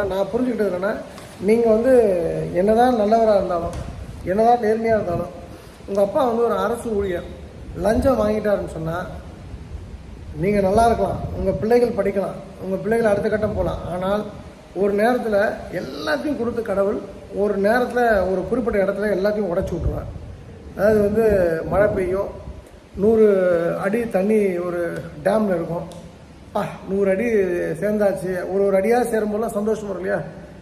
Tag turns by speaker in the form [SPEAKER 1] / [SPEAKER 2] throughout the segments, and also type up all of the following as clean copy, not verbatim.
[SPEAKER 1] என்னென்னா, நான் புரிஞ்சுக்கிட்டது என்னென்னா, நீங்கள் வந்து என்னதான் நல்லவராக இருந்தாலும், என்னதான் நேர்மையாக இருந்தாலும், உங்கள் அப்பா வந்து ஒரு அரசு ஊழியர் லஞ்சம் வாங்கிட்டாருன்னு சொன்னால், நீங்கள் நல்லா இருக்கலாம், உங்கள் பிள்ளைகள் படிக்கலாம், உங்கள் பிள்ளைகள் அடுத்த கட்டம் போகலாம். ஆனால் ஒரு நேரத்தில் எல்லாத்தையும் கொடுத்த கடவுள் ஒரு நேரத்தில் ஒரு குறிப்பிட்ட இடத்துல எல்லாத்தையும் உடச்சி விட்ருவார். அதாவது வந்து மழை பெய்யும், 100 அடி தண்ணி ஒரு டேமில் இருக்கும். 100 அடி சேர்ந்தாச்சு, ஒரு அடியாக சேரும்போதெல்லாம் சந்தோஷம் வரும் இல்லையா?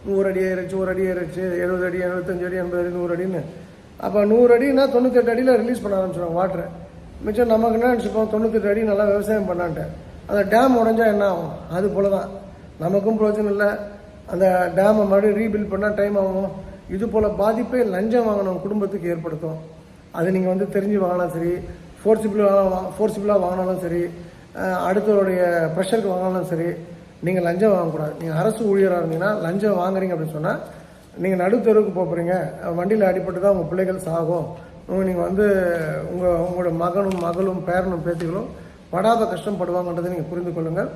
[SPEAKER 1] 100 அடி ஏறிச்சு, 1 அடி ஏறிச்சு, 70 அடி, 75 அடி, 80 அடி, 100 அடின்னு. அப்போ 100 அடினா 98 அடியில் ரிலீஸ் பண்ண ஆரம்பிச்சிடுவாங்க வாட்டரை. மிச்சம் நமக்கு என்ன நினச்சிப்போம், 98 அடி நல்லா விவசாயம் பண்ணான்ட்டு. அந்த டேம் உடஞ்சா என்ன ஆகும்? அது போல தான் நமக்கும் பிரயோஜனம் இல்லை. அந்த டேமை மறுபடியும் ரீபில்ட் பண்ணால் டைம் ஆகும். இது போல் பாதிப்பை லஞ்சம் வாங்கினவங்க குடும்பத்துக்கு ஏற்படுத்தும். அது நீங்கள் வந்து தெரிஞ்சு வாங்கினாலும் சரி, ஃபோர்ஸிபிளாக வாங்கினாலும் சரி, அடுத்தவருடைய ப்ரெஷருக்கு வாங்கினாலும் சரி, நீங்கள் லஞ்சம் வாங்கக்கூடாது. நீங்கள் அரசு ஊழியராக இருந்தீங்கன்னா லஞ்சம் வாங்குறீங்க அப்படின்னு சொன்னால், நீங்கள் நடுத்தருவுக்கு போகிறீங்க, வண்டியில் அடிபட்டு தான் உங்கள் பிள்ளைகள் சாகும், நீங்கள் வந்து உங்களோட மகளும் பேரனும் பேத்திகளும் படாத கஷ்டப்படுவாங்கன்றதை நீங்கள் புரிந்து கொள்ளுங்கள்.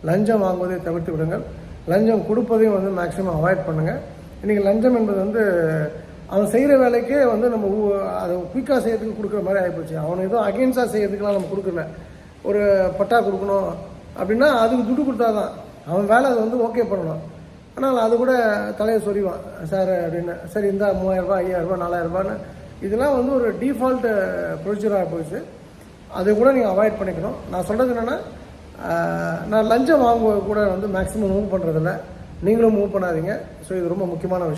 [SPEAKER 1] லஞ்சம் வாங்குவதை தவிர்த்து விடுங்கள். லஞ்சம் கொடுப்பதையும் வந்து மேக்ஸிமம் அவாய்ட் பண்ணுங்கள். இன்றைக்கி லஞ்சம் என்பது வந்து அவன் செய்கிற வேலைக்கே வந்து நம்ம அதை குயிக்காக செய்யறதுக்கு கொடுக்குற மாதிரி ஆகிப்போச்சு. அவனை ஏதோ அகெயின்ஸ்டாக செய்யறதுக்கெலாம் நம்ம கொடுக்கல. ஒரு பட்டா கொடுக்கணும் அப்படின்னா அதுக்கு துட்டு கொடுத்தா தான் அவன் வேலை அதை வந்து ஓகே பண்ணணும். ஆனால் அது கூட தலையை சொறிவான் சார் அப்படின்னு. சரி இந்த 3000 ரூபாய், 5000 ரூபாய், 4000 ரூபான்னு இதெல்லாம் வந்து ஒரு டிஃபால்ட் ப்ரொசீஜராக போயிடுச்சு. அதை கூட நீங்கள் அவாய்ட் பண்ணிக்கணும். நான் சொல்கிறது என்னென்னா, நான் லஞ்சம் வாங்குவது கூட வந்து மேக்ஸிமம் மூவ் பண்ணுறதில்ல. நீங்களும் மூவ் பண்ணாதீங்க. ஸோ இது ரொம்ப முக்கியமான விஷயம்.